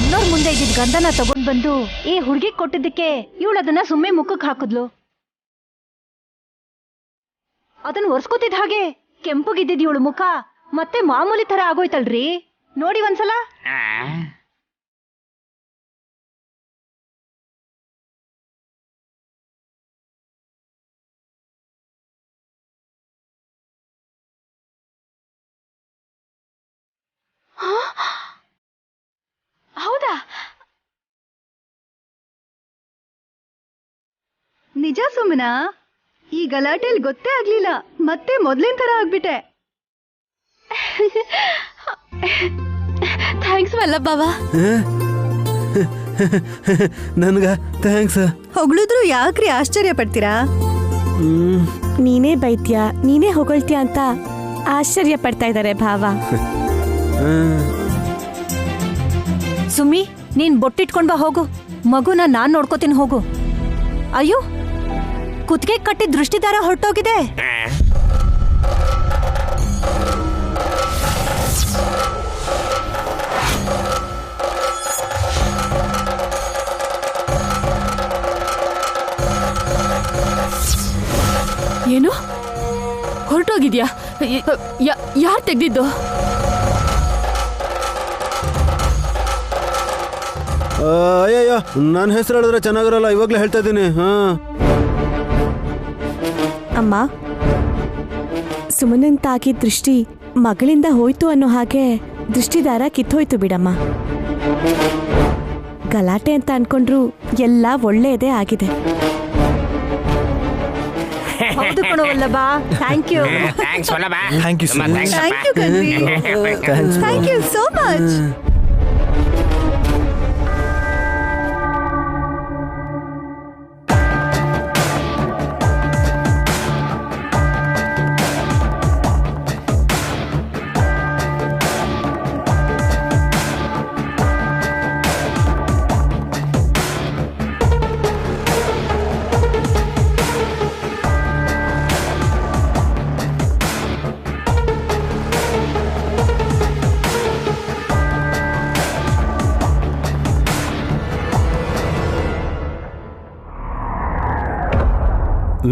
ಅಮ್ಮನವ್ರ ಮುಂದೆ ಇದ್ದಿದ್ ಗಂಧನ ತಗೊಂಡ್ ಬಂದು ಈ ಹುಡುಗಿ ಕೊಟ್ಟಿದ್ದಕ್ಕೆ ಇವಳದನ್ನ ಸುಮ್ಮನೆ ಮುಖಕ್ಕೆ ಹಾಕಿದ್ಲು. ಅದನ್ನ ಒರ್ಸ್ಕೊತಿದ್ ಹಾಗೆ ಕೆಂಪಗಿದ್ದಿದ್ ಇವಳು ಮುಖ ಮತ್ತೆ ಮಾಮೂಲಿ ತರ ಆಗೋಯ್ತಲ್ರಿ. ನೋಡಿ ಒಂದ್ಸಲ. ಹೌದಾ? ನಿಜ ಸುಮ್ಮನ, ಈ ಗಲಾಟೆಲ್ ಗೊತ್ತೇ ಆಗ್ಲಿಲ್ಲ. ಮತ್ತೆ ಮೊದ್ಲಿನ ತರ ಆಗ್ಬಿಟ್ಟೆ. ಥ್ಯಾಂಕ್ಸ್ ವಲ್ಲಭವ. ನನ್ಗ ಥ್ಯಾಂಕ್ಸ್. ಹೊಗಳಿದ್ರು ಯಾಕ್ರಿ ಆಶ್ಚರ್ಯ ಪಡ್ತೀರಾ? ನೀನೇ ಬೈತ್ಯ, ನೀನೇ ಹೊಗಳ್ತೀಯ ಅಂತ ಆಶ್ಚರ್ಯ ಪಡ್ತಾ ಇದ್ದಾರೆ ಭಾವ. ಸುಮ್ಮಿ, ನೀನ್ ಬೊಟ್ಟಿಟ್ಕೊಂಡ್ ಬಾ ಹೋಗು. ಮಗುನ ನಾನ್ ನೋಡ್ಕೋತೀನಿ ಹೋಗು. ಅಯ್ಯೋ, ಕುತ್ತಿಗೆ ಕಟ್ಟಿ ದೃಷ್ಟಿದಾರ ಹೊರಟೋಗಿದೆ. ಏನು ಹೊರಟೋಗಿದ್ಯಾ? ಯಾರು ತೆಗ್ದಿದ್ದು? ಅಯ್ಯಯ್ಯೋ, ನನ್ನ ಹೆಸರು ಹೇಳಿದ್ರೆ ಚೆನ್ನಾಗಿರಲ್ಲ, ಇವಾಗ್ಲೇ ಹೇಳ್ತಾ ಇದ್ದೀನಿ. ಅಮ್ಮ, ಸುಮನನ್ ತಾಕಿದ ದೃಷ್ಟಿ ಮಗಳಿಂದ ಹೋಯ್ತು ಅನ್ನೋ ಹಾಗೆ ದೃಷ್ಟಿದಾರ ಕಿತ್ತೋಯ್ತು ಬಿಡಮ್ಮ. ಗಲಾಟೆ ಅಂತ ಅನ್ಕೊಂಡ್ರು ಎಲ್ಲ ಒಳ್ಳೆಯದೇ ಆಗಿದೆ. ಹೌದು ಕಣೋ Vallabha, thank you. Thank you so much.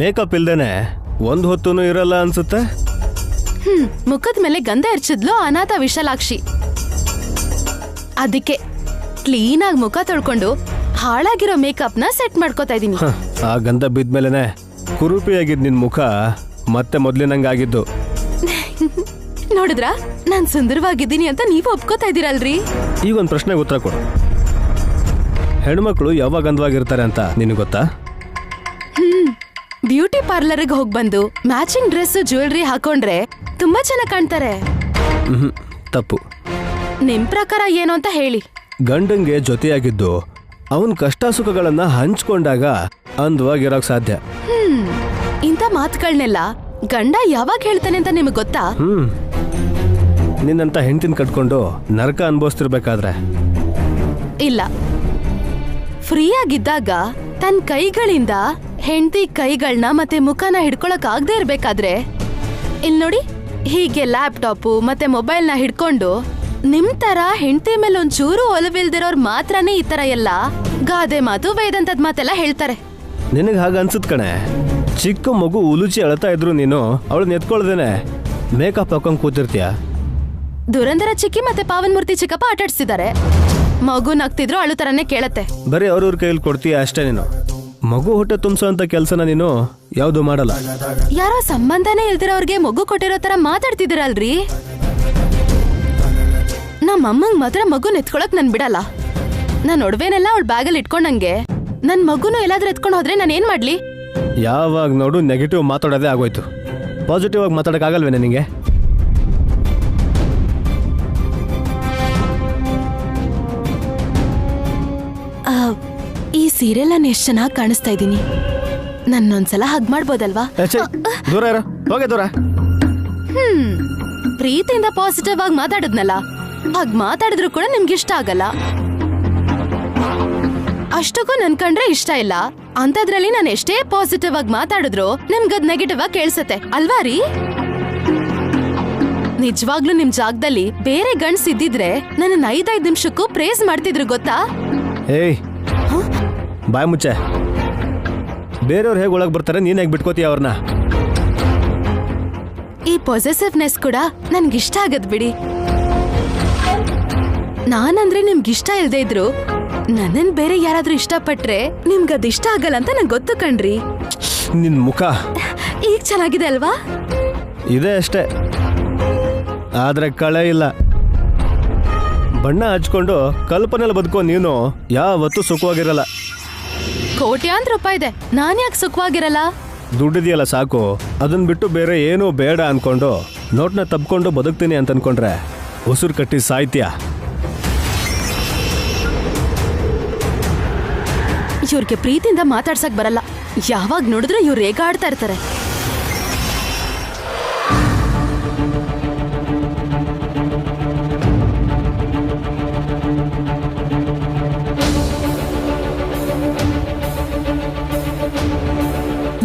Makeup ಇಲ್ದೇನೆ ಒಂದ್ ಹೊತ್ತೂ ಇರಲ್ಲ ಅನ್ಸುತ್ತೆ. ಮುಖದ ಮೇಲೆ ಗಂಧ ಎರಚಿದ್ಲು ಅನಾಥ ವಿಶಾಲಾಕ್ಷಿ. ಅದಕ್ಕೆ ಕ್ಲೀನ್ ಆಗಿ ಮುಖ ತೊಳ್ಕೊಂಡು ಹಾಳಾಗಿರೋ ಮೇಕಪ್ ನ ಸೆಟ್ ಮಾಡ್ಕೋತಾ ಇದೀನಿ. ಆ ಗಂಧ ಬಿದ್ಮೇಲೆನೆ ಕುರುಪಿಯಾಗಿದ್ ನಿನ್ ಮುಖ ಮತ್ತೆ ಮೊದ್ಲಿನಂಗಾಗಿದ್ದು. ನೋಡಿದ್ರ ನಾನ್ ಸುಂದರವಾಗಿದ್ದೀನಿ ಅಂತ ನೀವು ಒಪ್ಕೋತಾ ಇದೀರಲ್ರಿ. ಈಗ ಒಂದ್ ಪ್ರಶ್ನೆಗೆ ಉತ್ತರ ಕೊಡು. ಹೆಣ್ಮಕ್ಳು ಯಾವಾಗ ಗಂಧವಾಗಿರ್ತಾರೆ ಅಂತ ನಿನಗೆ ಗೊತ್ತಾ? ಬ್ಯೂಟಿ ಪಾರ್ಲರ್ಗೆ ಹೋಗಿ ಬಂದು ಮ್ಯಾಚಿಂಗ್ ಡ್ರೆಸ್ ಜ್ಯುವೆಲ್ರಿ ಹಾಕೊಂಡ್ರೆ ತುಂಬಾ ಚೆನ್ನಾಗಿ ಕಾಣ್ತಾರೆ. ತಪ್ಪು. ನಿಮ್ ಪ್ರಕಾರ ಏನು ಅಂತ ಹೇಳಿ. ಗಂಡಂಗೆ ಜೊತೆಯಾಗಿದ್ದು ಅವನ್ ಕಷ್ಟ ಸುಖಗಳನ್ನ ಹಂಚ್ಕೊಂಡಾಗ ಅಂದವಾಗಿರೋಕ್ ಸಾಧ್ಯ. ಇಂಥ ಮಾತುಗಳನ್ನೆಲ್ಲ ಗಂಡ ಯಾವಾಗ ಹೇಳ್ತಾನೆ ಅಂತ ನಿಮಗೆ ಗೊತ್ತಾ? ನಿನ್ನಂತ ಹೆಂಡತಿನ ಕಟ್ಕೊಂಡು ನರಕ ಅನುಭವಿಸ್ತಿರ್ಬೇಕಾದ್ರೆ. ಇಲ್ಲ, ಫ್ರೀ ಆಗಿದ್ದಾಗ ತನ್ನ ಕೈಗಳಿಂದ ಹೆಂಡತಿ ಕೈಗಳನ್ನ ಮತ್ತೆ ಮುಖನ ಹಿಡ್ಕೊಳಕ್ ಆಗದೆ ಇರ್ಬೇಕಾದ್ರೆ ಇಲ್ಲಿ ನೋಡಿ, ಹೀಗೆ ಲ್ಯಾಪ್ಟಾಪು ಮತ್ತೆ ಮೊಬೈಲ್ನ ಹಿಡ್ಕೊಂಡು ನಿಮ್ ತರ ಹೆಂಡತಿ ಮೇಲೆ ಒಂಚೂರು ಒಲವಿಲ್ದಿರೋರ್ ಮಾತ್ರನೇ ಈ ತರ ಎಲ್ಲ ಗಾದೆ ಮಾತು ವೇದಂತದ್ ಮಾತೆಲ್ಲ ಹೇಳ್ತಾರೆ. ನಿನಗೆ ಹಾಗ ಅನ್ಸುತ್ ಕಣೆ. ಚಿಕ್ಕ ಮಗು ಉಲುಚಿ ಅಳ್ತಾ ಇದ್ರು ನೀನು ಅವಳನ್ನ ಎತ್ಕೊಳ್ದೇನೆ ಮೇಕಪ್ ಹಾಕೊಂಡ್ ಕೂತಿರ್ತೀಯ. ದುರಂಧರ ಚಿಕ್ಕಿ ಮತ್ತೆ ಪಾವನ್ ಮೂರ್ತಿ ಚಿಕ್ಕಪ್ಪ ಆಟಾಡ್ಸಿದ್ದಾರೆ. ಮಗು ನಗ್ತಿದ್ರು ಅಳು ತರನೇ ಕೇಳತ್ತೆ. ಬರೀ ಅವ್ರವ್ರ ಕೈಯಲ್ಲಿ ಕೊಡ್ತೀಯ ಅಷ್ಟೇ. ನೀನು ಮಗು ಹೊಟ್ಟೆ ತುಂಬಿಸೋ ಅಂತ ಕೆಲ್ಸನ ನೀನು ಯಾವ್ದು ಮಾಡಲ್ಲ. ಯಾರೋ ಸಂಬಂಧನೇ ಇಲ್ದಿರೋರ್ಗೆ ಮಗು ಕೊಟ್ಟಿರೋ ತರ ಮಾತಾಡ್ತಿದ್ದೀರಲ್ರಿ. ನಮ್ಮ ಅಮ್ಮಂಗ್ ಮಾತ್ರ ಮಗು ಎತ್ಕೊಳಕ್ ನನ್ ಬಿಡಲ್ಲ. ನಾನ್ ಒಡವೆನೆಲ್ಲ ಅವಳ ಬ್ಯಾಗಲ್ಲಿ ಇಟ್ಕೊಂಡಂಗೆ ನನ್ ಮಗುನು ಎಲ್ಲಾದ್ರೂ ಎತ್ಕೊಂಡು ಹೋದ್ರೆ ನಾನು ಏನ್ ಮಾಡ್ಲಿ? ಯಾವಾಗ ನೋಡು ನೆಗೆಟಿವ್ ಮಾತಾಡೋದೇ ಆಗೋಯ್ತು. ಪಾಸಿಟಿವ್ ಆಗಿ ಮಾತಾಡಕ್ ಆಗಲ್ವೇ ನಿನಗೆ? ಈ ಸೀರಿಯಲ್ ನಾನು ಎಷ್ಟು ಚೆನ್ನಾಗಿ ಕಾಣಿಸ್ತಾ ಇದ್ದೀನಿ. ನನ್ನೊಂದ್ಸಲ ಹಗ್ ಮಾಡ್ಬೋದಲ್ವಾ? ದೂರ ಇರೋ, ಹೋಗೆ ದೂರ. ಪ್ರೀತಿಯಿಂದ ಪಾಸಿಟಿವ್ ಆಗಿ ಮಾತಾಡಿದ್ನಲ್ಲ, ಹಾಗ್ ಮಾತಾಡಿದ್ರು ಕೂಡ ನಿಮ್ಗೆ ಇಷ್ಟ ಆಗಲ್ಲ. ಅಷ್ಟಕ್ಕೂ ನನ್ ಕಂಡ್ರೆ ಇಷ್ಟ ಇಲ್ಲ ಅಂತದ್ರಲ್ಲಿ ನಾನು ಎಷ್ಟೇ ಪಾಸಿಟಿವ್ ಆಗಿ ಮಾತಾಡಿದ್ರು ನಿಮ್ಗದ್ ನೆಗೆಟಿವ್ ಆಗಿ ಕೇಳಿಸತ್ತೆ ಅಲ್ವಾ ರೀ? ನಿಜವಾಗ್ಲೂ ನಿಮ್ ಜಾಗದಲ್ಲಿ ಬೇರೆ ಗಂಡ್ಸ್ ಇದ್ದಿದ್ರೆ ನನ್ನ 5 ನಿಮಿಷಕ್ಕೂ ಪ್ರೇಸ್ ಮಾಡ್ತಿದ್ರು ಗೊತ್ತಾ? ಏಯ್ ಬಾಯ್ ಮುಚ್ಚೆ. ಬೇರೆಯವ್ರು ಹೇಗೆ ಒಳಗೆ ಬರ್ತಾರೆ, ನೀನ್ ಹೇಗೆ ಬಿಟ್ಕೋತೀಯ ಅವ್ರನ್ನ? ಈ ಪೊಸೆಸಿವ್ನೆಸ್ ಕೂಡ ನನ್ಗಿಷ್ಟ ಆಗದ್ ಬಿಡಿ. ನಾನಂದ್ರೆ ನಿಮ್ಗಿಷ್ಟ ಇಲ್ದೇ ಇದ್ರು ನನ್ನನ್ ಬೇರೆ ಯಾರಾದ್ರೂ ಇಷ್ಟಪಟ್ರೆ ನಿಮ್ಗದ್ ಇಷ್ಟ ಆಗಲ್ಲ ಅಂತ ನಂಗೆ ಗೊತ್ತು ಕಣ್ರಿ. ನಿನ್ ಮುಖ ಈಗ ಚೆನ್ನಾಗಿದೆ ಅಲ್ವಾ? ಇದೆ ಅಷ್ಟೇ, ಆದ್ರೆ ಕಳೆ ಇಲ್ಲ. ಬಣ್ಣ ಹಚ್ಕೊಂಡು ಕಲ್ಪನೆಯಲ್ಲಿ ಬದುಕೋ ನೀನು ಯಾವತ್ತೂ ಸುಖವಾಗಿರಲ್ಲ. ಕೋಟ್ಯಾಂತರ ರೂಪಾಯಿ ಇದೆ, ನಾನ್ ಯಾಕೆ ಸುಖವಾಗಿರಲ್ಲ? ದುಡ್ಡಿದೆಯಲ್ಲ ಸಾಕು, ಅದನ್ನ ಬಿಟ್ಟು ಬೇರೆ ಏನೂ ಬೇಡ ಅನ್ಕೊಂಡು ನೋಟ್ನ ತಬ್ಕೊಂಡು ಬದುಕ್ತೀನಿ ಅಂತ ಅನ್ಕೊಂಡ್ರೆ ಉಸಿರು ಕಟ್ಟಿ ಸಾಹಿತ್ಯ. ಇವ್ರಿಗೆ ಪ್ರೀತಿಯಿಂದ ಮಾತಾಡ್ಸಕ್ ಬರಲ್ಲ, ಯಾವಾಗ ನೋಡಿದ್ರೆ ಇವ್ರು ರೇಗಾಡ್ತಾ ಇರ್ತಾರೆ.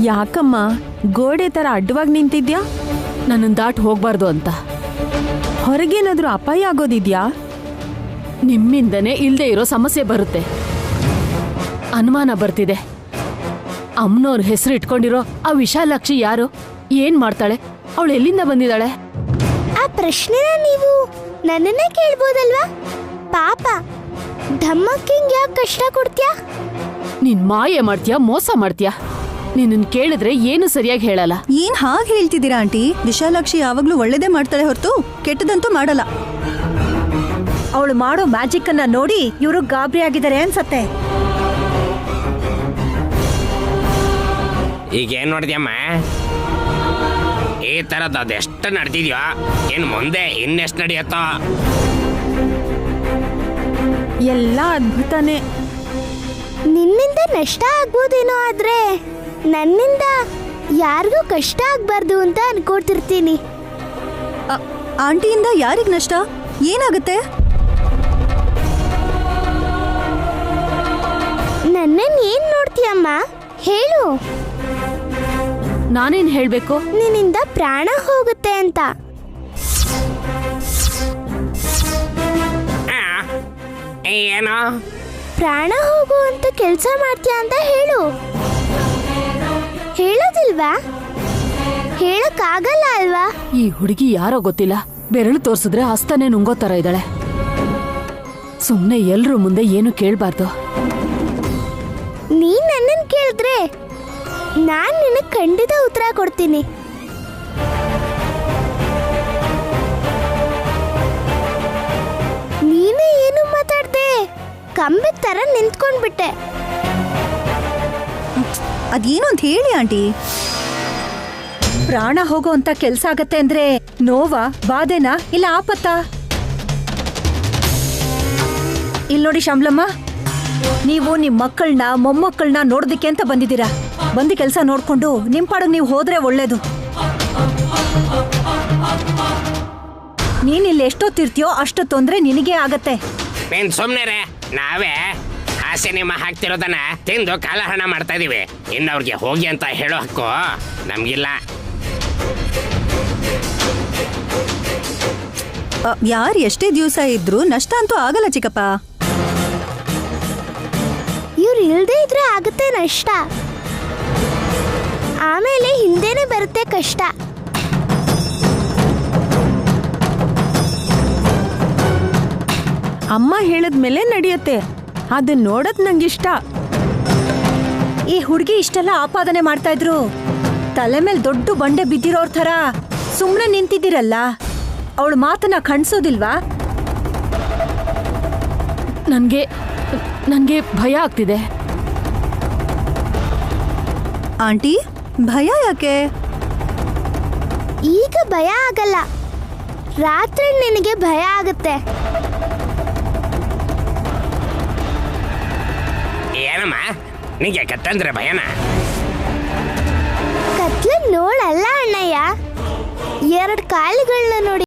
ಯಾಕಮ್ಮ ಗೋಡೆ ತರ ಅಡ್ಡವಾಗಿ ನಿಂತಿದ್ಯಾ? ನನ್ನನ್ನು ದಾಟ್ ಹೋಗ್ಬಾರ್ದು ಅಂತ. ಹೊರಗೇನಾದ್ರೂ ಅಪಾಯ ಆಗೋದಿದ್ಯಾ? ನಿಮ್ಮಿಂದನೇ ಇಲ್ದೇ ಇರೋ ಸಮಸ್ಯೆ ಬರುತ್ತೆ. ಅನುಮಾನ ಬರ್ತಿದೆ. ಅಮ್ಮನವ್ರ ಹೆಸರು ಇಟ್ಕೊಂಡಿರೋ ಆ ವಿಶಾಲಾಕ್ಷಿ ಯಾರು? ಏನ್ ಮಾಡ್ತಾಳೆ? ಅವಳು ಎಲ್ಲಿಂದ ಬಂದಿದ್ದಾಳೆ? ಆ ಪ್ರಶ್ನೆನ ನೀವು ನನ್ನನ್ನೇ ಕೇಳ್ಬೋದಲ್ವಾ? ಪಾಪ ಧಮ್ಮಕ್ಕಿಂಗ್ ಯಾಕೆ ಕಷ್ಟ ಕೊಡ್ತೀಯಾ? ನೀನ್ ಮಾಯೆ ಮಾಡ್ತೀಯಾ, ಮೋಸ ಮಾಡ್ತೀಯಾ? ನಿನ್ನನ್ ಕೇಳಿದ್ರೆ ಏನು ಸರಿಯಾಗಿ ಹೇಳಲ್ಲ. ಏನ್ ಹಾಗೆ ಹೇಳ್ತಿದ್ದೀರಾ ಆಂಟಿ? ವಿಶಾಲಾಕ್ಷಿ ಯಾವಾಗ್ಲೂ ಒಳ್ಳೇದೇ ಮಾಡ್ತಾಳೆ ಹೊರತು ಕೆಟ್ಟದಂತೂ ಮಾಡಲ್ಲ. ಅವಳು ಮಾಡೋ ಮ್ಯಾಜಿಕ್ ಅನ್ನ ನೋಡಿ ಇವರು ಗಾಬರಿ ಆಗಿದ್ದಾರೆ ಅನ್ಸತ್ತೆ. ಈಗ ಏನ್ ನೋಡಿದ್ಯಮ್ಮ, ಈ ತರದ್ ಅದೆಷ್ಟು ನಡೆದಿದ್ಯೋ, ಇನ್ ಮುಂದೆ ಇನ್ನೆಷ್ಟು ನಡೆಯತ್ತೋ? ಎಲ್ಲ ಅದ್ಭುತನೇ. ನಿನ್ನಿಂದ ನಷ್ಟ ಆಗ್ಬೋದೇನೋ, ಆದ್ರೆ ನನ್ನಿಂದ ಯಾರಿಗೂ ಕಷ್ಟ ಆಗ್ಬಾರ್ದು ಅಂತ ಅನ್ಕೊಳ್ತಿರ್ತೀನಿ. ಆಂಟಿಯಿಂದ ಯಾರಿಗ್ ನಷ್ಟ? ಏನಾಗುತ್ತೆ? ನನ್ನನ್ ಏನ್ ನೋಡ್ತೀಯಮ್ಮ, ಹೇಳು. ನಾನೇನ್ ಹೇಳ್ಬೇಕು? ನಿನ್ನಿಂದ ಪ್ರಾಣ ಹೋಗುತ್ತೆ ಅಂತ. ಏನೋ ಪ್ರಾಣ ಹೋಗುವಂತ ಕೆಲ್ಸ ಮಾಡ್ತೀಯ ಅಂತ ಹೇಳು. ಹೇಳೋದಿಲ್ವಾ? ಹೇಳಕ್ಕಾಗಲ್ಲ ಅಲ್ವಾ? ಈ ಹುಡುಗಿ ಯಾರೋ ಗೊತ್ತಿಲ್ಲ, ಬೆರಳು ತೋರ್ಸಿದ್ರೆ ಹಸ್ತನೇ ನುಂಗೋ ತರ ಇದ್ದಾಳೆ. ಸುಮ್ನೆ ಎಲ್ರೂ ಮುಂದೆ ಏನು ಕೇಳ್ಬಾರ್ದು. ನೀನ್ ನನ್ನನ್ ಕೇಳಿದ್ರೆ ನಾನ್ ನಿನಗ್ ಖಂಡಿತ ಉತ್ತರ ಕೊಡ್ತೀನಿ. ನೀನೇ ಏನು ಮಾತಾಡ್ದೆ, ಕಂಬಿ ತರ ನಿಂತ್ಕೊಂಡ್ಬಿಟ್ಟೆ. ಅದೇನು ಅಂತ ಹೇಳಿ ಆಂಟಿ. ಪ್ರಾಣ ಹೋಗೋ ಅಂತ ಕೆಲ್ಸ ಆಗತ್ತೆ ಅಂದ್ರೆ ನೋವಾ, ಬಾಧೆನಾ, ಇಲ್ಲ ಆಪತ್ತಾ? ಇಲ್ ನೋಡಿ ಶ್ಯಾಮ್ಲಮ್ಮ, ನೀವು ನಿಮ್ ಮಕ್ಕಳನ್ನ ಮೊಮ್ಮಕ್ಕಳನ್ನ ನೋಡೋದಕ್ಕೆ ಅಂತ ಬಂದಿದ್ದೀರಾ. ಬಂದು ಕೆಲಸ ನೋಡ್ಕೊಂಡು ನಿಮ್ ಪಾಡಿಗೆ ನೀವು ಹೋದ್ರೆ ಒಳ್ಳೇದು. ನೀನ್ ಇಲ್ಲಿ ಎಷ್ಟೊತ್ತಿರ್ತೀಯೋ ಅಷ್ಟು ತೊಂದ್ರೆ ನಿನಗೆ ಆಗತ್ತೆ. ನೀನ್ ಸುಮ್ನೆ ನಾವೇ ಸಿನಿಮಾ ಹಾಕ್ತಿರೋದನ್ನ ತಿಂದು ಕಾಲಹರಣ ಮಾಡ್ತಾ ಇದೀವಿ. ಇನ್ನವ್ರಿಗೆ ಹೋಗಿ ಅಂತ ಹೇಳೋ ಹಕ್ಕು ನಮ್ಗಿಲ್ಲ. ಯಾರು ಎಷ್ಟೇ ದಿವಸ ಇದ್ರು ನಷ್ಟ ಅಂತೂ ಆಗಲ್ಲ ಚಿಕ್ಕಪ್ಪ. ಇವ್ರು ಇಲ್ದೇ ಇದ್ರೆ ಆಗುತ್ತೆ ನಷ್ಟ, ಆಮೇಲೆ ಹಿಂದೆನೆ ಬರುತ್ತೆ ಕಷ್ಟ. ಅಮ್ಮ ಹೇಳಿದ್ಮೇಲೆ ನಡೆಯುತ್ತೆ, ಅದನ್ನ ನೋಡೋದ್ ನಂಗಿಷ್ಟ. ಈ ಹುಡುಗಿ ಇಷ್ಟೆಲ್ಲ ಆಪಾದನೆ ಮಾಡ್ತಾ ಇದ್ರು, ತಲೆ ಮೇಲೆ ದೊಡ್ಡ ಬಂಡೆ ಬಿದ್ದಿರೋರ್ ಥರ ಸುಮ್ಮನೆ ನಿಂತಿದ್ದೀರಲ್ಲ, ಅವಳ ಮಾತನ್ನ ಖಂಡಿಸೋದಿಲ್ವಾ? ನನ್ಗೆ ಭಯ ಆಗ್ತಿದೆ. ಆಂಟಿ ಭಯ ಯಾಕೆ? ಈಗ ಭಯ ಆಗಲ್ಲ, ರಾತ್ರಿ ನಿನಗೆ ಭಯ ಆಗುತ್ತೆ. ಏನಮ್ಮ ನಿಂಗೆ ಕತ್ತಂದ್ರೆ ಭಯನ? ಕತ್ಲ ನೋಡಲ್ಲ ಅಣ್ಣಯ್ಯ, 2 ಕಾಲುಗಳನ್ನ ನೋಡಿ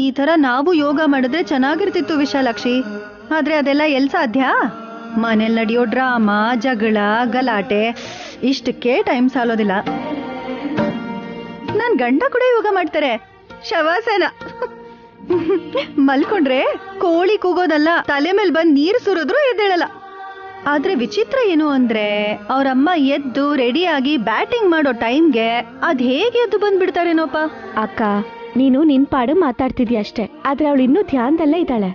ಈ ತರ ನಾವು ಯೋಗ ಮಾಡಿದ್ರೆ ಚೆನ್ನಾಗಿರ್ತಿತ್ತು ವಿಶಾಲಾಕ್ಷಿ. ಆದ್ರೆ ಅದೆಲ್ಲ ಎಲ್ ಸಾಧ್ಯ? ಮನೇಲಿ ನಡೆಯೋ ಡ್ರಾಮಾ, ಜಗಳ, ಗಲಾಟೆ ಇಷ್ಟಕ್ಕೆ ಟೈಮ್ ಸಾಲೋದಿಲ್ಲ. ನನ್ ಗಂಡ ಕೂಡ ಯೋಗ ಮಾಡ್ತಾರೆ, ಶವಾಸನ. ಮಲ್ಕೊಂಡ್ರೆ ಕೋಳಿ ಕೂಗೋದಲ್ಲ, ತಲೆ ಮೇಲೆ ಬಂದ್ ನೀರು ಸುರಿದ್ರು ಎದ್ದೇಳಲ್ಲ. ಆದ್ರೆ ವಿಚಿತ್ರ ಏನು ಅಂದ್ರೆ ಅವ್ರಮ್ಮ ಎದ್ದು ರೆಡಿಯಾಗಿ ಬ್ಯಾಟಿಂಗ್ ಮಾಡೋ ಟೈಮ್ಗೆ ಅದ್ ಹೇಗೆ ಎದ್ದು ಬಂದ್ಬಿಡ್ತಾರೇನೋಪ. ಅಕ್ಕ, ನೀನು ನಿನ್ ಪಾಡು ಮಾತಾಡ್ತಿದ್ಯ ಅಷ್ಟೇ, ಆದ್ರೆ ಅವಳು ಇನ್ನೂ ಧ್ಯಾನದಲ್ಲೇ ಇದ್ದಾಳೆ.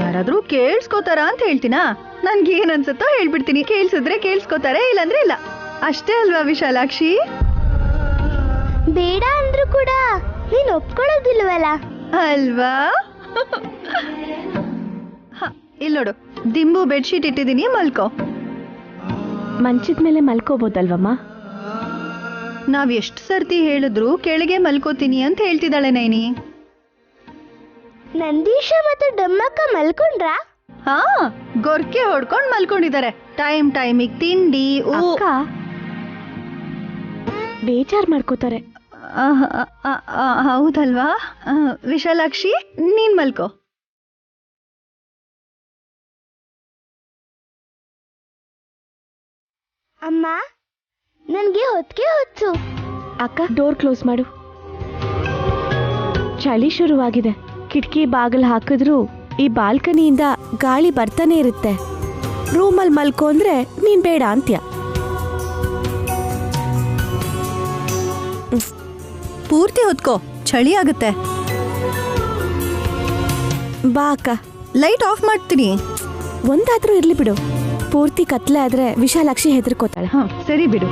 ಯಾರಾದ್ರೂ ಕೇಳಿಸ್ಕೋತಾರ ಅಂತ ಹೇಳ್ತೀನಾ? ನನ್ಗೆ ಏನ್ ಅನ್ಸುತ್ತೋ ಹೇಳ್ಬಿಡ್ತೀನಿ. ಕೇಳಿಸಿದ್ರೆ ಕೇಳಿಸ್ಕೋತಾರೆ, ಇಲ್ಲಾಂದ್ರೆ ಇಲ್ಲ. ಅಷ್ಟೇ ಅಲ್ವಾ ವಿಶಾಲಾಕ್ಷಿ? ಬೇಡ ಅಂದ್ರೂ ಕೂಡ ನೀನ್ ಒಪ್ಕೊಳ್ಳೋದಿಲ್ವಲ್ಲ ಅಲ್ವಾ? ಇಲ್ ನೋಡು, ದಿಂಬು ಬೆಡ್ಶೀಟ್ ಇಟ್ಟಿದೀನಿ, ಮಲ್ಕೋ. ಮಂಚದ ಮೇಲೆ ಮಲ್ಕೋಬೋದಲ್ವಮ್ಮ? ನಾವ್ ಎಷ್ಟು ಸರ್ತಿ ಹೇಳಿದ್ರು ಕೆಳಗೆ ಮಲ್ಕೋತೀನಿ ಅಂತ ಹೇಳ್ತಿದ್ದಾಳೆ ನೈನಿ. ನಂದೀಶ ಮತ್ತು ಡಮ್ಮಕ್ಕ ಮಲ್ಕೊಂಡ್ರಾ? ಹಾ, ಗೊರ್ಕೆ ಹೊಡ್ಕೊಂಡ್ ಮಲ್ಕೊಂಡಿದ್ದಾರೆ. ಟೈಮಿಗ್ ತಿಂಡಿ. ಅಕ್ಕ ಬೇಜಾರ್ ಮಾಡ್ಕೋತಾರೆ. ಹೌದಲ್ವಾ? ವಿಶಾಲಾಕ್ಷಿ, ನೀನ್ ಮಲ್ಕೋ. ಅಮ್ಮ, ನನ್ಗೆ ಹೊತ್ತಿಗೆ ಹೊತ್ತು. ಅಕ್ಕ, ಡೋರ್ ಕ್ಲೋಸ್ ಮಾಡು. ಚಳಿ ಶುರುವಾಗಿದೆ. ಕಿಟಕಿ ಬಾಗಿಲು ಹಾಕಿದ್ರು ಈ ಬಾಲ್ಕನಿಯಿಂದ ಗಾಳಿ ಬರ್ತಾನೆ ಇರುತ್ತೆ. ರೂಮಲ್ಲಿ ಮಲ್ಕೋ ಅಂದ್ರೆ ನೀನ್ ಬೇಡ ಅಂತ್ಯ. ಪೂರ್ತಿ ಹೊತ್ಕೋ, ಚಳಿ ಆಗುತ್ತೆ. ಬಾ ಅಕ್ಕ. ಲೈಟ್ ಆಫ್ ಮಾಡ್ತೀನಿ. ಒಂದಾದ್ರೂ ಇರ್ಲಿ ಬಿಡು. ಪೂರ್ತಿ ಕತ್ಲೆ ಆದ್ರೆ ವಿಶಾಲಾಕ್ಷಿ ಹೆದರ್ಕೋತಾಳೆ. ಹಾ, ಸರಿ ಬಿಡು.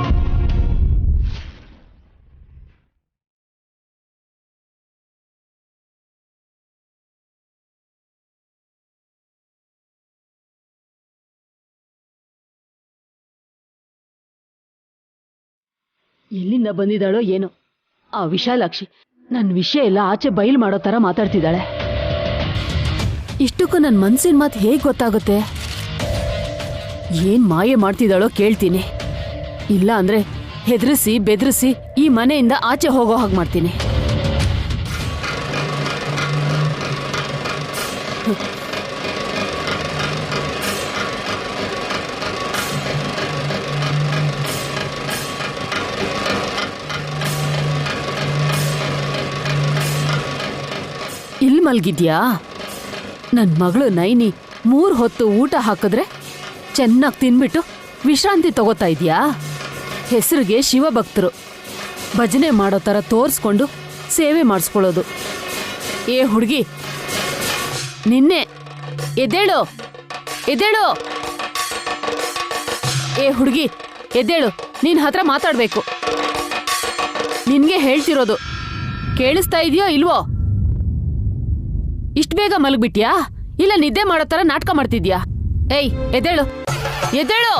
ಎಲ್ಲಿಂದ ಬಂದಿದ್ದಾಳೋ ಏನೋ ಆ ವಿಶಾಲಾಕ್ಷಿ. ನನ್ನ ವಿಷಯ ಎಲ್ಲ ಆಚೆ ಬಯಲು ಮಾಡೋ ತರ ಮಾತಾಡ್ತಿದ್ದಾಳೆ. ಇಷ್ಟಕ್ಕೂ ನನ್ನ ಮನ್ಸಿನ ಮಾತು ಹೇಗೆ ಗೊತ್ತಾಗುತ್ತೆ? ಏನ್ ಮಾಯೆ ಮಾಡ್ತಿದ್ದಾಳೋ ಕೇಳ್ತೀನಿ. ಇಲ್ಲ ಅಂದ್ರೆ ಹೆದರಿಸಿ ಬೆದರಿಸಿ ಈ ಮನೆಯಿಂದ ಆಚೆ ಹೋಗೋ ಹಾಗೆ ಮಾಡ್ತೀನಿ. ಇಲ್ಲಿ ಮಲ್ಗಿದ್ಯಾ? ನನ್ ಮಗಳು ನೈನಿ 3 ಹೊತ್ತು ಊಟ ಹಾಕಿದ್ರೆ ಚೆನ್ನಾಗಿ ತಿನ್ಬಿಟ್ಟು ವಿಶ್ರಾಂತಿ ತಗೋತಾ ಇದ್ಯಾ? ಹೆಸರಿಗೆ ಶಿವಭಕ್ತರು ಭಜನೆ ಮಾಡೋ ಥರ ತೋರಿಸ್ಕೊಂಡು ಸೇವೆ ಮಾಡಿಸ್ಕೊಳ್ಳೋದು. ಏ ಹುಡುಗಿ, ನಿನ್ನೆ ಎದ್ದೇಳು ಎದ್ದೇಳು. ಏ ಹುಡುಗಿ ಎದ್ದೇಳು, ನಿನ್ ಹತ್ರ ಮಾತಾಡ್ಬೇಕು. ನಿನ್ಗೆ ಹೇಳ್ತಿರೋದು ಕೇಳಿಸ್ತಾ ಇದೆಯೋ ಇಲ್ವೋ? ಇಷ್ಟು ಬೇಗ ಮಲಗ್ಬಿಟ್ಯಾ? ಇಲ್ಲ ನಿದ್ದೆ ಮಾಡೋ ತರ ನಾಟಕ ಮಾಡ್ತಿದ್ಯಾ? ಏಯ್ ಎದ್ದೇಳು ಎದ್ದೇಳು.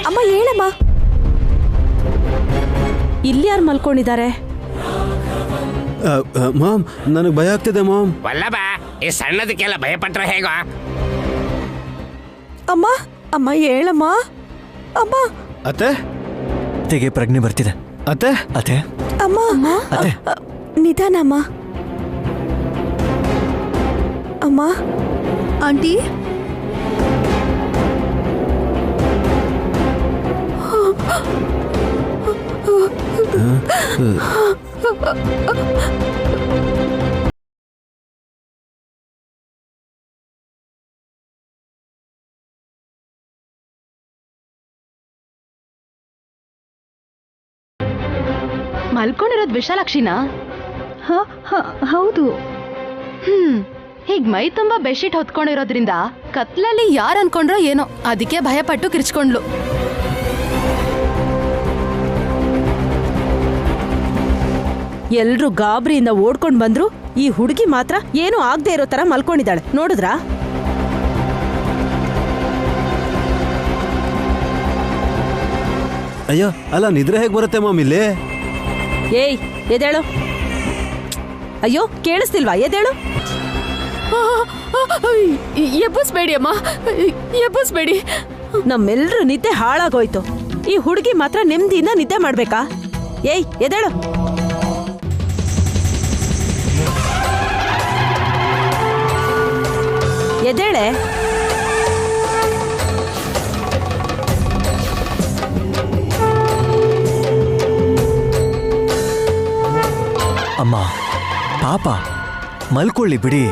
ಅಮ್ಮ ಹೇಳಮ್ಮ, ಇಲ್ಲಿ ಯಾರು ಮಲ್ಕೊಂಡಿದ್ದಾರೆ? ಮಾಮ್, ನನಗೆ ಭಯ ಆಗ್ತಿದೆ ಮಾಮ್. ವಲ್ಲಭ, ಈ ಸಣ್ಣದಕ್ಕೆಲ್ಲ ಭಯಪಟ್ರೆ ಹೇಗೋ? ಅಮ್ಮ ಅಮ್ಮ ಹೇಳಮ್ಮ. ಅಮ್ಮ ಅತ್ತೆ ಅತ್ತೆಗೆ ಪ್ರಜ್ಞೆ ಬರ್ತಿದೆ. ಅತ್ತೆ ಅತ್ತೆ ಅಮ್ಮ ಅತ್ತೆ ನಿಧಾನಮ್ಮ. ಅಮ್ಮ ಆಂಟಿ, ಮಲ್ಕೊಂಡಿರೋದ್ ವಿಶಾಲಾಕ್ಷಿನಾ? ಹೌದು. ಹೀಗ್ ಮೈ ತುಂಬಾ ಬೆಡ್ಶೀಟ್ ಹೊತ್ಕೊಂಡಿರೋದ್ರಿಂದ ಕತ್ಲಲ್ಲಿ ಯಾರ್ ಅನ್ಕೊಂಡ್ರೋ ಏನೋ, ಅದಕ್ಕೆ ಭಯಪಟ್ಟು ಕಿರ್ಚ್ಕೊಂಡ್ಲು. ಎಲ್ರು ಗಾಬರಿಯಿಂದ ಓಡ್ಕೊಂಡ್ ಬಂದ್ರು, ಈ ಹುಡುಗಿ ಮಾತ್ರ ಏನೂ ಆಗದೆ ಇರೋ ತರ ಮಲ್ಕೊಂಡಿದ್ದಾಳೆ. ನೋಡಿದ್ರಾ? ಅಯ್ಯೋ, ಅಲ್ಲ ನಿದ್ರೆ ಹೇಗೆ ಬರುತ್ತೆ ಮಾಮ್ ಇಲ್ಲಿ? ಏಯ್ ಎದೇಳು. ಅಯ್ಯೋ ಕೇಳಿಸ್ತಿಲ್ವಾ? ಎದೇಳು. ಎಬ್ಬಿಸ್ಬೇಡಿ ಅಮ್ಮ, ಎಬ್ಬಿಸ್ಬೇಡಿ. ನಮ್ಮೆಲ್ರು ನಿದ್ದೆ ಹಾಳಾಗೋಯ್ತು. ಈ ಹುಡುಗಿ ಮಾತ್ರ ನೆಮ್ಮದಿಯಿಂದ ನಿದ್ದೆ ಮಾಡ್ಬೇಕಾ? ಏಯ್ ಎದೇಳು. ಎದೇಳೆ. ಅಮ್ಮ ಪಾಪ, ಮಲ್ಕೊಳ್ಳಿ ಬಿಡಿ.